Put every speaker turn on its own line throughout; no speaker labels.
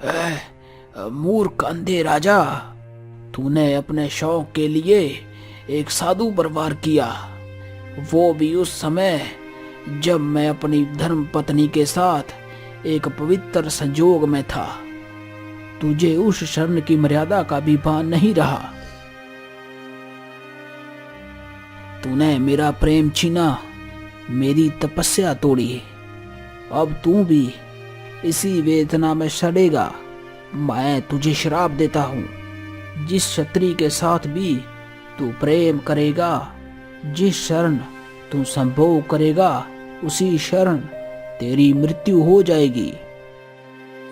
मूर्ख अंधे राजा, तूने अपने शौक के लिए एक साधु पर वार किया, वो भी उस समय जब मैं अपनी धर्म पत्नी के साथ एक पवित्र संजोग में था। तुझे उस शरण की मर्यादा का भी भान नहीं रहा। तूने मेरा प्रेम छीना, मेरी तपस्या तोड़ी। अब तू भी इसी वेदना में सड़ेगा। मैं तुझे श्राप देता हूँ, जिस क्षत्रिय के साथ भी तू प्रेम करेगा, जिस शरण तू संभोग करेगा, उसी शरण तेरी मृत्यु हो जाएगी।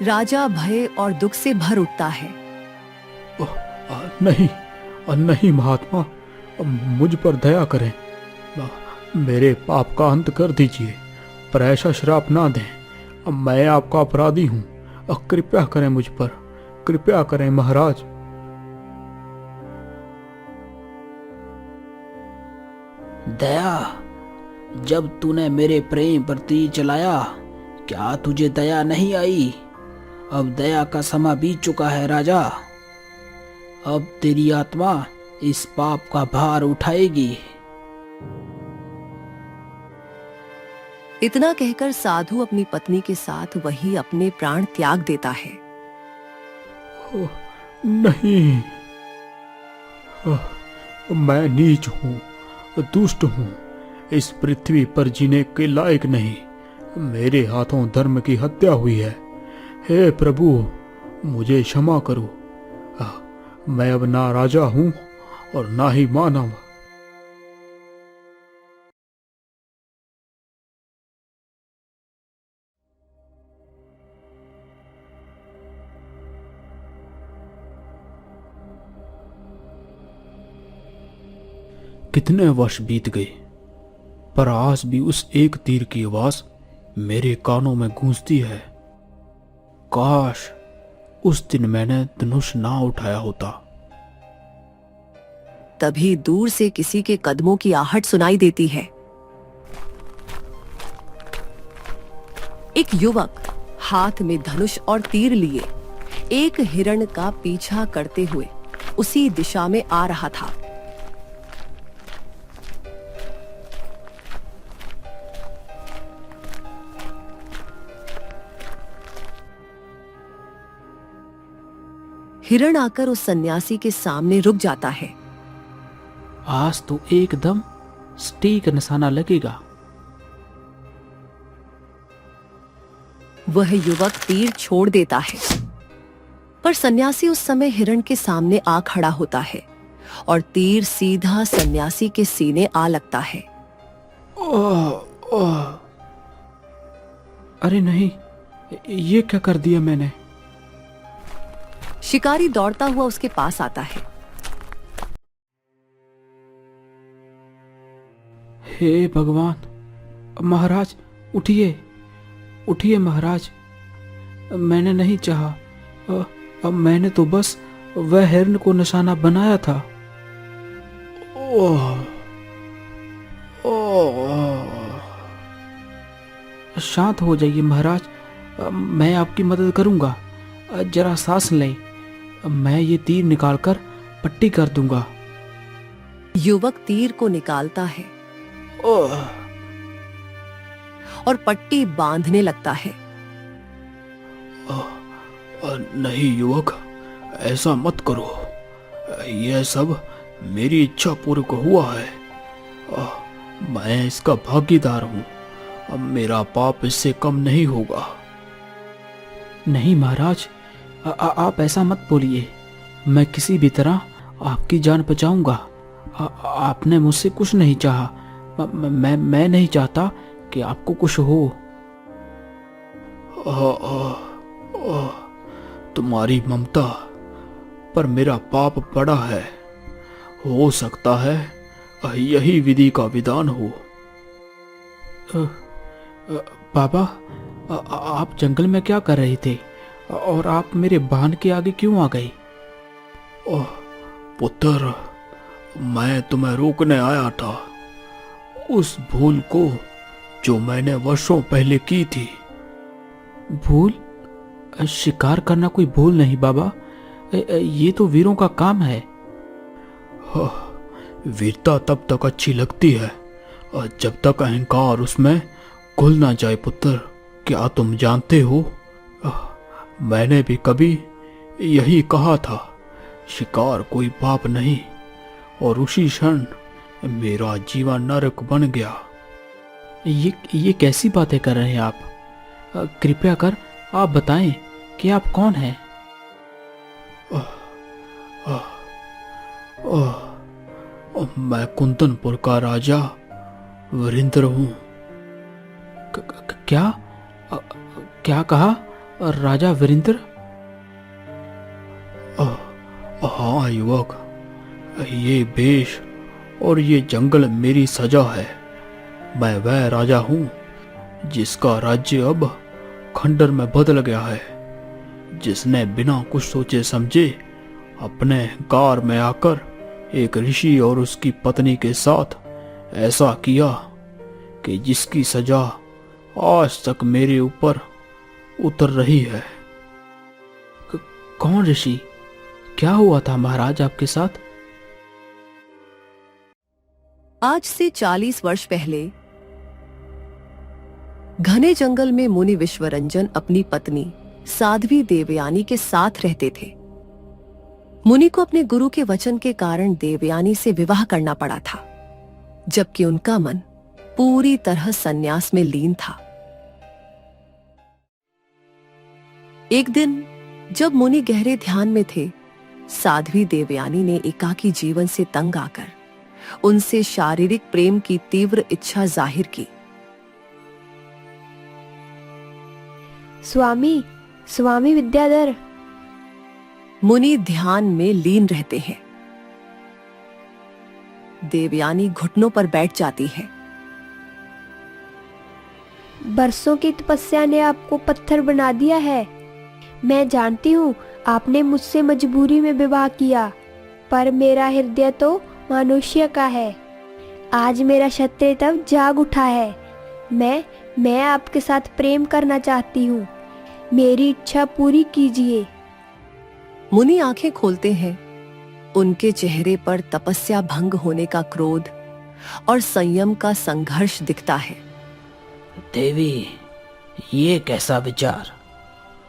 राजा भय और दुख से भर उठता है।
नहीं, नहीं महात्मा, मुझ पर दया करें। मेरे पाप का अंत कर दीजिए, पर ऐसा श्राप ना दें। मैं आपका अपराधी हूँ, कृपया करें मुझ पर, कृपया करें महाराज।
दया? जब तूने मेरे प्रेम पर तीर चलाया, क्या तुझे दया नहीं आई? अब दया का समय बीत चुका है राजा। अब तेरी आत्मा इस पाप का भार उठाएगी।
इतना कहकर साधु अपनी पत्नी के साथ वही अपने प्राण त्याग देता है।
नहीं, मैं नीच हूँ, दुष्ट हूँ, इस पृथ्वी पर जीने के लायक नहीं। मेरे हाथों धर्म की हत्या हुई है। हे प्रभु, मुझे क्षमा करो। मैं अब ना राजा हूँ और ना ही मानव। कितने वर्ष बीत गए, पर आज भी उस एक तीर की आवाज मेरे कानों में गूंजती है। काश उस दिन मैंने धनुष ना उठाया होता।
तभी दूर से किसी के कदमों की आहट सुनाई देती है। एक युवक हाथ में धनुष और तीर लिए एक हिरण का पीछा करते हुए उसी दिशा में आ रहा था। हिरण आकर उस सन्यासी के सामने रुक जाता है।
आज तो एकदम सटीक निशाना लगेगा।
वह युवक तीर छोड़ देता है, पर सन्यासी उस समय हिरण के सामने आ खड़ा होता है और तीर सीधा सन्यासी के सीने आ लगता है।
अरे नहीं, ये क्या कर दिया मैंने?
शिकारी दौड़ता हुआ उसके पास आता है।
हे भगवान, महाराज उठिए, उठिए महाराज। मैंने नहीं चाहा, अब मैंने तो बस वह हिरण को निशाना बनाया था। ओह, शांत हो जाइए महाराज, मैं आपकी मदद करूंगा। जरा सांस लें, मैं ये तीर निकालकर पट्टी कर दूंगा।
युवक तीर को निकालता है और पट्टी बांधने लगता है।
नहीं युवक, ऐसा मत करो। यह सब मेरी इच्छा पूर्वक हुआ है। मैं इसका भागीदार हूँ। अब मेरा पाप इससे कम नहीं होगा।
नहीं महाराज, आप ऐसा मत बोलिए। मैं किसी भी तरह आपकी जान बचाऊंगा। आपने मुझसे कुछ नहीं चाहा। मैं नहीं चाहता कि आपको कुछ हो।
तुम्हारी ममता पर मेरा पाप बड़ा है। हो सकता है यही विधि का विधान हो।
बाबा, आप जंगल में क्या कर रहे थे और आप मेरे बांध के आगे क्यों आ गए?
पुत्र, मैं तुम्हें रोकने आया था, उस भूल को जो मैंने वर्षों पहले की थी।
भूल? शिकार करना कोई भूल नहीं बाबा, ये तो वीरों का काम है।
वीरता तब तक अच्छी लगती है जब तक अहंकार उसमें घुल ना जाए पुत्र। क्या तुम जानते हो, मैंने भी कभी यही कहा था, शिकार कोई पाप नहीं, और उसी क्षण मेरा जीवन नरक बन गया।
ये कैसी बातें कर रहे हैं आप? कृपया कर आप बताएं कि आप कौन हैं?
मैं कुंदनपुर का राजा वीरेंद्र हूँ।
क्या क्या कहा? राजा वीरेंद्र?
हाँ युवक, ये वेश और ये जंगल मेरी सजा है। मैं वह राजा हूँ जिसका राज्य अब खंडर में बदल गया है, जिसने बिना कुछ सोचे समझे अपने कार में आकर एक ऋषि और उसकी पत्नी के साथ ऐसा किया कि जिसकी सजा आज तक मेरे ऊपर उतर रही है।
कौन ऋषि? क्या हुआ था महाराज आपके साथ?
आज से 40 वर्ष पहले घने जंगल में मुनि विश्वरंजन अपनी पत्नी साध्वी देवयानी के साथ रहते थे। मुनि को अपने गुरु के वचन के कारण देवयानी से विवाह करना पड़ा था, जबकि उनका मन पूरी तरह सन्यास में लीन था। एक दिन जब मुनि गहरे ध्यान में थे, साध्वी देवयानी ने एकाकी जीवन से तंग आकर उनसे शारीरिक प्रेम की तीव्र इच्छा जाहिर की।
स्वामी, स्वामी विद्याधर।
मुनि ध्यान में लीन रहते हैं। देवयानी घुटनों पर बैठ जाती है।
बरसों की तपस्या ने आपको पत्थर बना दिया है। मैं जानती हूँ आपने मुझसे मजबूरी में विवाह किया, पर मेरा हृदय तो मनुष्य का है। आज मेरा क्षत्रिय तब जाग उठा है। मैं आपके साथ प्रेम करना चाहती हूँ। मेरी इच्छा पूरी कीजिए।
मुनि आंखें खोलते हैं। उनके चेहरे पर तपस्या भंग होने का क्रोध और संयम का संघर्ष दिखता है।
देवी, ये कैसा विचार?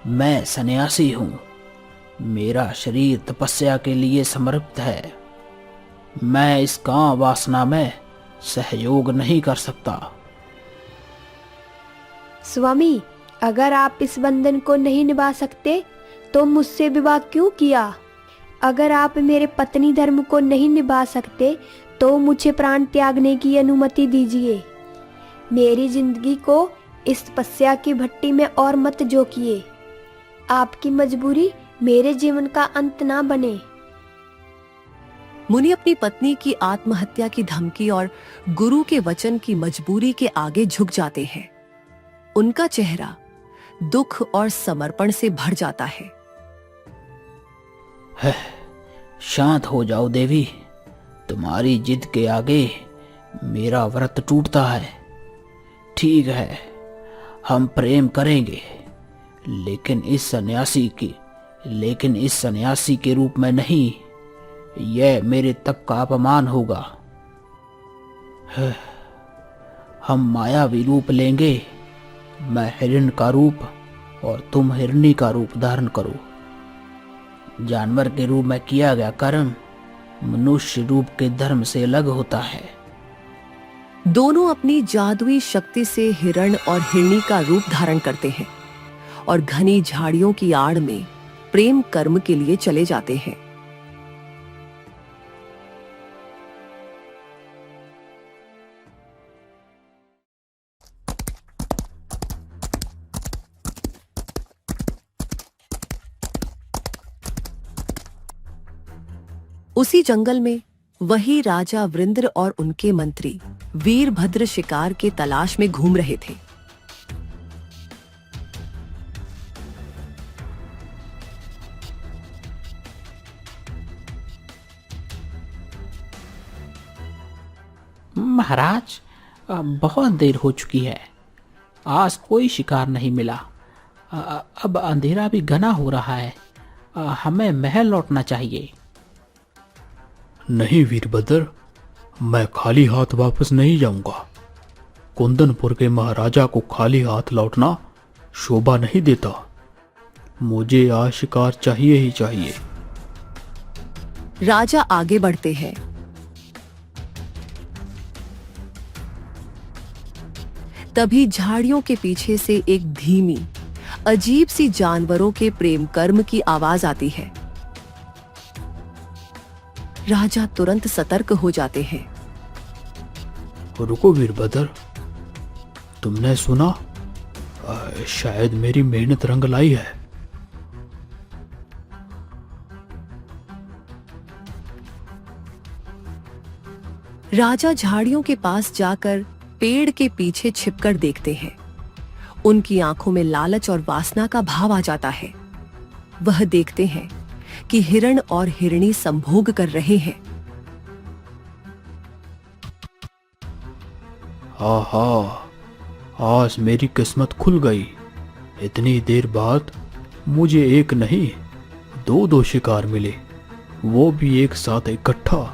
मैं सन्यासी हूँ। मेरा शरीर तपस्या के लिए समर्पित है। मैं इस काम वासना में सहयोग नहीं कर सकता।
स्वामी, अगर आप इस बंधन को नहीं निभा सकते तो मुझसे विवाह क्यों किया? अगर आप मेरे पत्नी धर्म को नहीं निभा सकते तो मुझे प्राण त्यागने की अनुमति दीजिए। मेरी जिंदगी को इस तपस्या की भट्टी में और मत झोंकिए। आपकी मजबूरी मेरे जीवन का अंत ना बने।
मुनि अपनी पत्नी की आत्महत्या की धमकी और गुरु के वचन की मजबूरी के आगे झुक जाते हैं। उनका चेहरा दुख और समर्पण से भर जाता है।
शांत हो जाओ देवी। तुम्हारी जिद के आगे मेरा व्रत टूटता है। ठीक है, हम प्रेम करेंगे, लेकिन इस सन्यासी के रूप में नहीं। यह मेरे तप का अपमान होगा। हम मायावी रूप लेंगे। मैं हिरण का रूप और तुम हिरनी का रूप धारण करो। जानवर के रूप में किया गया कर्म मनुष्य रूप के धर्म से अलग होता है।
दोनों अपनी जादुई शक्ति से हिरण और हिरनी का रूप धारण करते हैं और घनी झाड़ियों की आड़ में प्रेम कर्म के लिए चले जाते हैं। उसी जंगल में वही राजा वृंद्र और उनके मंत्री वीरभद्र शिकार के तलाश में घूम रहे थे।
महाराज, बहुत देर हो चुकी है। आज कोई शिकार नहीं मिला। अब अंधेरा भी घना हो रहा है। हमें महल लौटना चाहिए।
नहीं वीरभद्र, मैं खाली हाथ वापस नहीं जाऊंगा। कुंदनपुर के महाराजा को खाली हाथ लौटना शोभा नहीं देता। मुझे आज शिकार चाहिए ही चाहिए।
राजा आगे बढ़ते हैं। तभी झाड़ियों के पीछे से एक धीमी, अजीब सी जानवरों के प्रेम कर्म की आवाज आती है। राजा तुरंत सतर्क हो जाते हैं।
रुको वीरभद्र, तुमने सुना? शायद मेरी मेहनत रंग लाई है।
राजा झाड़ियों के पास जाकर पेड़ के पीछे छिपकर देखते हैं। उनकी आंखों में लालच और वासना का भाव आ जाता है। वह देखते हैं कि हिरण और हिरणी संभोग कर रहे हैं।
आहा, आज मेरी किस्मत खुल गई। इतनी देर बाद मुझे एक नहीं, दो शिकार मिले, वो भी एक साथ इकट्ठा।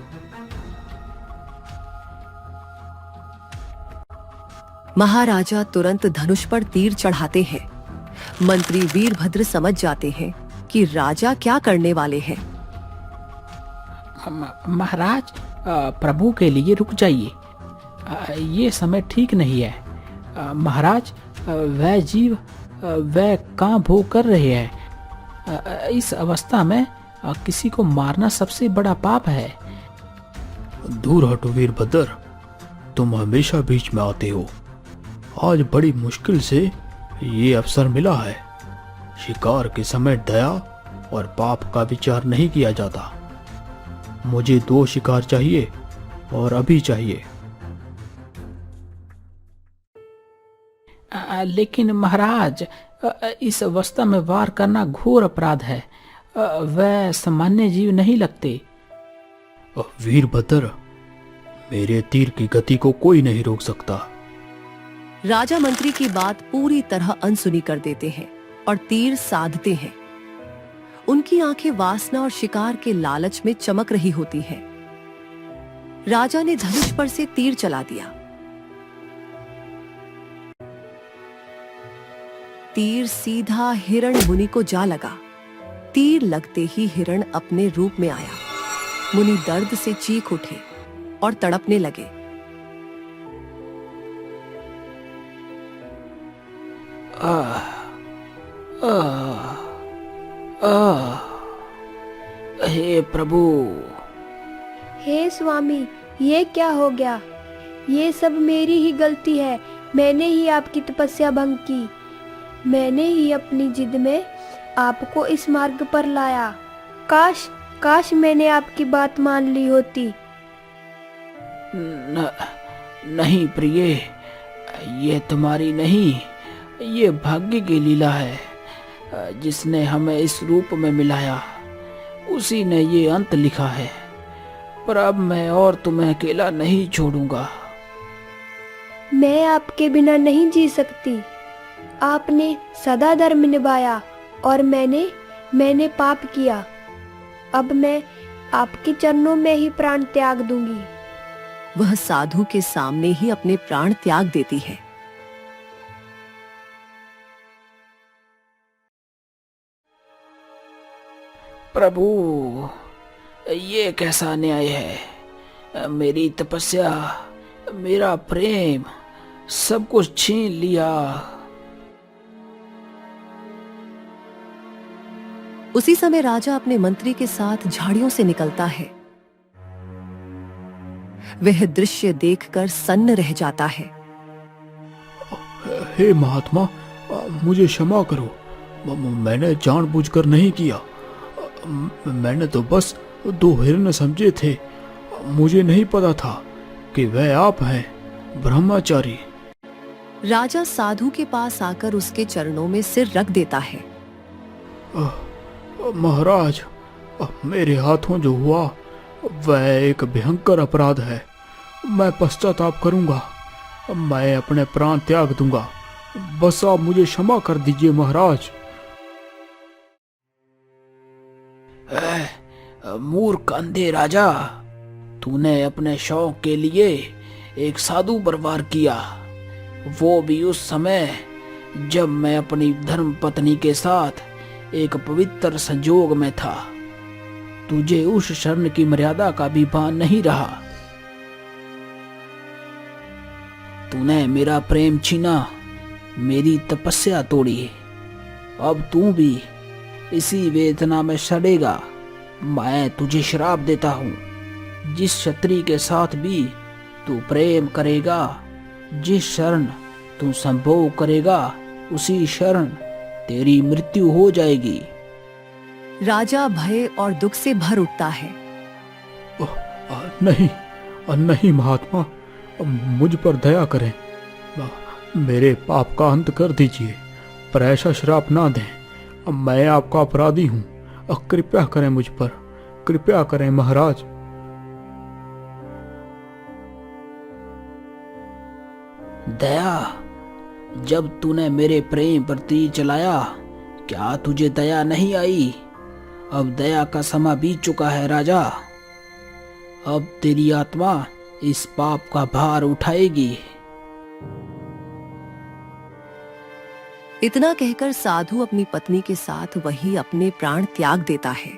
महाराजा तुरंत धनुष पर तीर चढ़ाते हैं। मंत्री वीरभद्र समझ जाते हैं कि राजा क्या करने वाले हैं।
महाराज, प्रभु के लिए रुक जाइए। ये समय ठीक नहीं है। महाराज, वह जीव वह कहाँ भोग कर रहे हैं। इस अवस्था में किसी को मारना सबसे बड़ा पाप है।
दूर हटो वीरभद्र, तुम हमेशा बीच में आते हो। आज बड़ी मुश्किल से ये अवसर मिला है। शिकार के समय दया और पाप का विचार नहीं किया जाता। मुझे 2 शिकार चाहिए और अभी चाहिए।
लेकिन महाराज, इस अवस्था में वार करना घोर अपराध है। वह सामान्य जीव नहीं लगते।
वीरभद्र, मेरे तीर की गति को कोई नहीं रोक सकता।
राजा मंत्री की बात पूरी तरह अनसुनी कर देते हैं और तीर साधते हैं। उनकी आंखें वासना और शिकार के लालच में चमक रही होती हैं। राजा ने धनुष पर से तीर चला दिया। तीर सीधा हिरण मुनि को जा लगा। तीर लगते ही हिरण अपने रूप में आया। मुनि दर्द से चीख उठे और तड़पने लगे।
हे प्रभु,
हे स्वामी, ये क्या हो गया? ये सब मेरी ही गलती है। मैंने ही आपकी तपस्या भंग की। मैंने ही अपनी जिद में आपको इस मार्ग पर लाया। काश मैंने आपकी बात मान ली होती।
नहीं प्रिय, ये तुम्हारी नहीं, ये भाग्य की लीला है। जिसने हमें इस रूप में मिलाया, उसी ने ये अंत लिखा है। पर अब मैं और तुम्हें अकेला नहीं छोड़ूंगा।
मैं आपके बिना नहीं जी सकती। आपने सदा धर्म निभाया और मैंने पाप किया। अब मैं आपके चरणों में ही प्राण त्याग दूंगी।
वह साधु के सामने ही अपने प्राण त्याग देती है।
प्रभु, ये कैसा न्याय है। मेरी तपस्या, मेरा प्रेम, सब कुछ छीन लिया।
उसी समय राजा अपने मंत्री के साथ झाड़ियों से निकलता है। वह दृश्य देखकर सन्न रह जाता है।
हे महात्मा, मुझे क्षमा करो। मैंने जानबूझकर नहीं किया। मैंने तो बस 2 हिरण समझे थे। मुझे नहीं पता था कि वह आप हैं, ब्रह्मचारी।
राजा साधु के पास आकर उसके चरणों में सिर रख देता है।
महाराज, मेरे हाथों जो हुआ वह एक भयंकर अपराध है। मैं पश्चाताप करूंगा। मैं अपने प्राण त्याग दूंगा बस आप मुझे क्षमा कर दीजिए महाराज।
मूर्ख अंधे राजा, तूने अपने शौक के लिए एक साधु बर्बाद किया, वो भी उस समय जब मैं अपनी धर्म पत्नी के साथ एक पवित्र संजोग में था। तुझे उस शरण की मर्यादा का भी भान नहीं रहा। तूने मेरा प्रेम छीना, मेरी तपस्या तोड़ी। अब तू भी इसी वेदना में सड़ेगा। मैं तुझे श्राप देता हूँ। जिस क्षत्रिय के साथ भी तू प्रेम करेगा, जिस शरण तू संभोग करेगा, उसी शरण तेरी मृत्यु हो जाएगी।
राजा भय और दुख से भर उठता है।
नहीं, नहीं महात्मा, मुझ पर दया करें। मेरे पाप का अंत कर दीजिए, पर ऐसा श्राप ना दें। मैं आपका अपराधी हूँ। कृपया करें मुझ पर, कृपया करें महाराज।
दया? जब तूने मेरे प्रेम पर तीर चलाया, क्या तुझे दया नहीं आई? अब दया का समय बीत चुका है राजा। अब तेरी आत्मा इस पाप का भार उठाएगी।
इतना कहकर साधु अपनी पत्नी के साथ वहीं अपने प्राण त्याग देता है।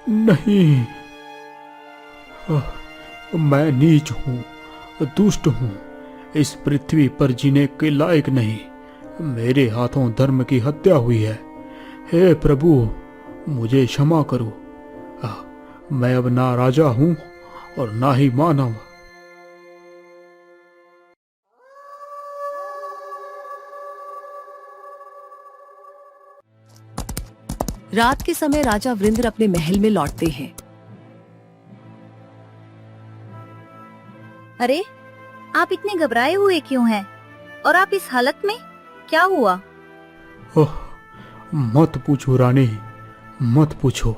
नहीं, मैं नीच हूँ, दुष्ट हूँ, इस पृथ्वी पर जीने के लायक नहीं। मेरे हाथों धर्म की हत्या हुई है। हे प्रभु, मुझे क्षमा करो। मैं अब ना राजा हूँ और ना ही मानव।
रात के समय राजा वृंद्र अपने महल में लौटते हैं।
अरे, आप इतने घबराए हुए क्यों हैं? और आप इस हालत में? क्या हुआ?
ओह, मत पूछो रानी, मत पूछो।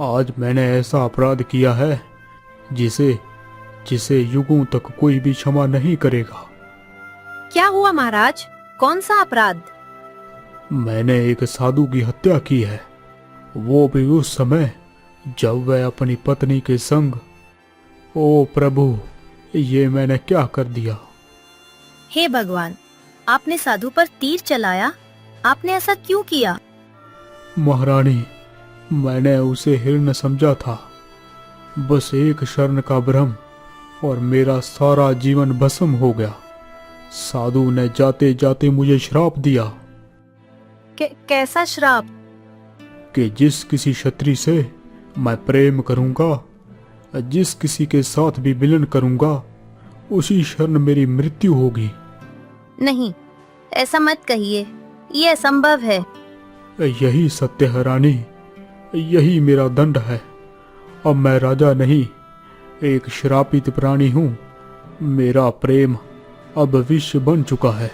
आज मैंने ऐसा अपराध किया है जिसे युगों तक कोई भी क्षमा नहीं करेगा।
क्या हुआ महाराज? कौन सा अपराध?
मैंने एक साधु की हत्या की है, वो भी उस समय जब वह अपनी पत्नी के संग। ओ प्रभु, ये मैंने क्या कर दिया?
हे भगवान, आपने साधु पर तीर चलाया। आपने ऐसा क्यों किया?
महारानी, मैंने उसे हिरण समझा था। बस एक शरण का भ्रम और मेरा सारा जीवन भस्म हो गया। साधु ने जाते जाते मुझे श्राप दिया।
कैसा श्राप?
कि जिस किसी क्षत्रिय से मैं प्रेम करूंगा, जिस किसी के साथ भी मिलन करूंगा, उसी क्षण मेरी मृत्यु होगी।
नहीं, ऐसा मत कहिए, ये असंभव है।
यही सत्य है रानी, यही मेरा दंड है। अब मैं राजा नहीं, एक श्रापित प्राणी हूँ। मेरा प्रेम अब विष बन चुका है।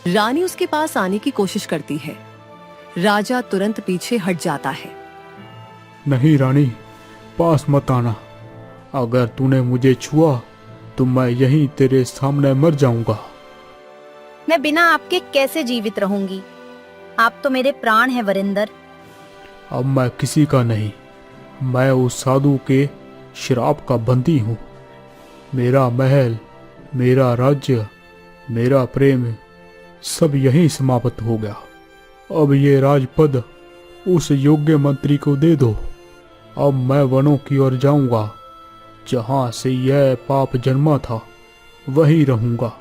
रानी उसके पास आने की कोशिश करती है। राजा तुरंत पीछे हट जाता है।
नहीं रानी, पास मत आना। अगर तूने मुझे छुआ तो मैं यहीं तेरे सामने मर जाऊंगा।
मैं बिना आपके कैसे जीवित रहूंगी? आप तो मेरे प्राण हैं वरिंदर।
अब मैं किसी का नहीं, मैं उस साधु के श्राप का बंदी हूँ। मेरा महल, मेरा राज्य, मेरा प्रेम सब यहीं समाप्त हो गया। अब ये राजपद उस योग्य मंत्री को दे दो। अब मैं वनों की ओर जाऊंगा, जहां से यह पाप जन्मा था, वहीं रहूंगा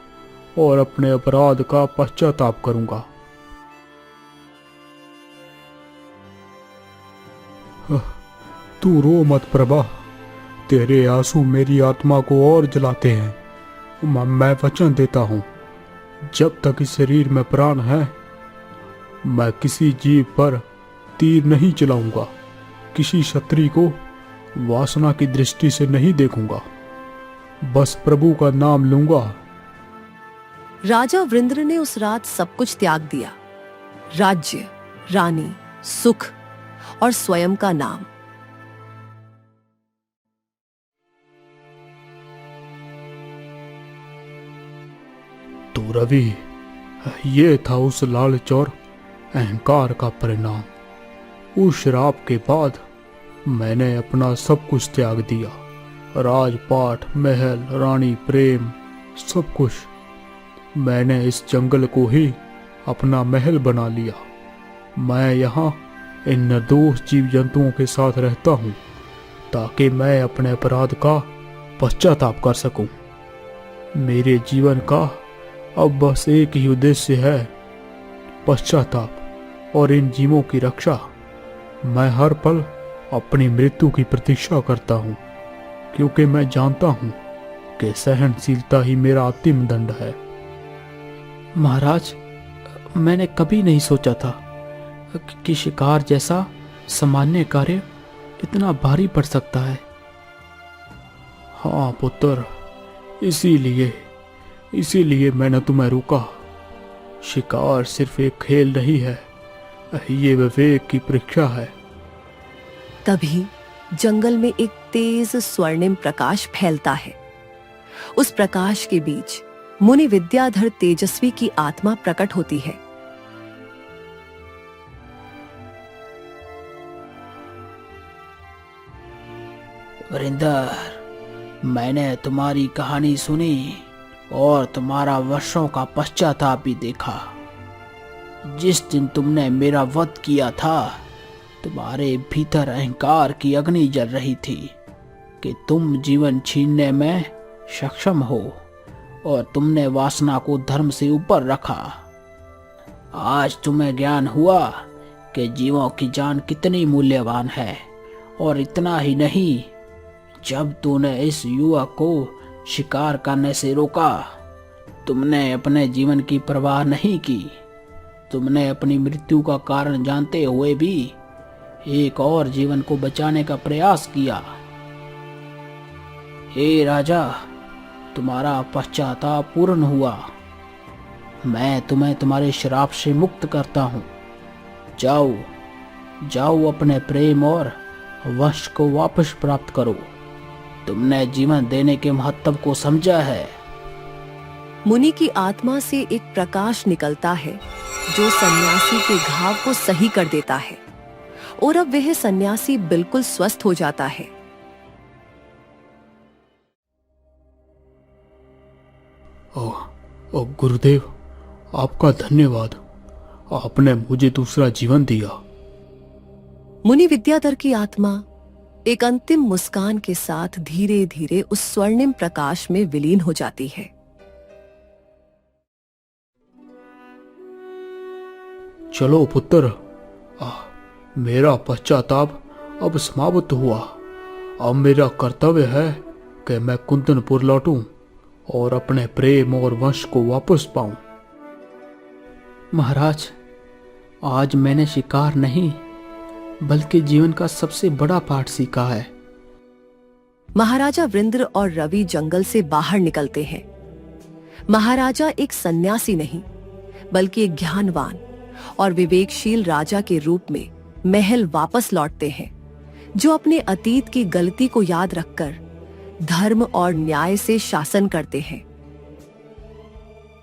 और अपने अपराध का पश्चाताप करूंगा। तू रो मत प्रभा, तेरे आंसू मेरी आत्मा को और जलाते हैं। मैं वचन देता हूं, जब तक इस शरीर में प्राण है, मैं किसी जीव पर तीर नहीं चलाऊंगा, किसी क्षत्रिय को वासना की दृष्टि से नहीं देखूंगा, बस प्रभु का नाम लूंगा।
राजा वृंद्र ने उस रात सब कुछ त्याग दिया। राज्य, रानी, सुख और स्वयं का नाम।
तो रवि, ये था उस लालच और अहंकार का परिणाम। उस श्राप के बाद मैंने अपना सब कुछ त्याग दिया, राजपाट, महल, रानी, प्रेम, सब कुछ। मैंने इस जंगल को ही अपना महल बना लिया। मैं यहाँ इन निर्दोष जीव जंतुओं के साथ रहता हूँ ताकि मैं अपने अपराध का पश्चाताप कर सकूं। मेरे जीवन का अब बस एक ही उद्देश्य है, पश्चाताप और इन जीवों की रक्षा। मैं हर पल अपनी मृत्यु की प्रतीक्षा करता हूँ, क्योंकि मैं जानता हूँ कि सहनशीलता ही मेरा अंतिम दंड है।
महाराज, मैंने कभी नहीं सोचा था कि शिकार जैसा सामान्य कार्य इतना भारी पड़ सकता है।
हाँ पुत्र, इसीलिए मैंने तुम्हें रोका। शिकार सिर्फ एक खेल नहीं है, ये विवेक की परीक्षा है।
तभी जंगल में एक तेज स्वर्णिम प्रकाश फैलता है। उस प्रकाश के बीच मुनि विद्याधर तेजस्वी की आत्मा प्रकट होती है।
वरिंदर, मैंने तुम्हारी कहानी सुनी और तुम्हारा वर्षों का पश्चाताप भी देखा। जिस दिन तुमने मेरा वध किया था, तुम्हारे भीतर अहंकार की अग्नि जल रही थी कि तुम जीवन छीनने में सक्षम हो, और तुमने वासना को धर्म से ऊपर रखा। आज तुम्हें ज्ञान हुआ कि जीवों की जान कितनी मूल्यवान है। और इतना ही नहीं, जब तूने इस युवक को शिकार करने से रोका, तुमने अपने जीवन की परवाह नहीं की। तुमने अपनी मृत्यु का कारण जानते हुए भी एक और जीवन को बचाने का प्रयास किया। हे राजा, तुम्हारा पश्चाताप पूर्ण हुआ। मैं तुम्हें तुम्हारे श्राप से मुक्त करता हूँ। जाओ अपने प्रेम और वंश को वापस प्राप्त करो। तुमने जीवन देने के महत्व को समझा है।
मुनि की आत्मा से एक प्रकाश निकलता है जो सन्यासी के घाव को सही कर देता है, और अब वह सन्यासी बिल्कुल स्वस्थ हो जाता है।
ओ गुरुदेव, आपका धन्यवाद। आपने मुझे दूसरा जीवन दिया।
मुनि विद्याधर की आत्मा एक अंतिम मुस्कान के साथ धीरे धीरे उस स्वर्णिम प्रकाश में विलीन हो जाती है।
चलो पुत्र, मेरा पश्चाताप अब समाप्त हुआ। अब मेरा कर्तव्य है कि मैं कुंदनपुर लौटूं और अपने प्रेम और वंश को वापस पाऊं।
महाराज, आज मैंने शिकार नहीं बल्कि जीवन का सबसे बड़ा पाठ सीखा है।
महाराजा वृंद्र और रवि जंगल से बाहर निकलते हैं। महाराजा एक सन्यासी नहीं बल्कि एक ज्ञानवान और विवेकशील राजा के रूप में महल वापस लौटते हैं, जो अपने अतीत की गलती को याद रखकर धर्म और न्याय से शासन करते हैं।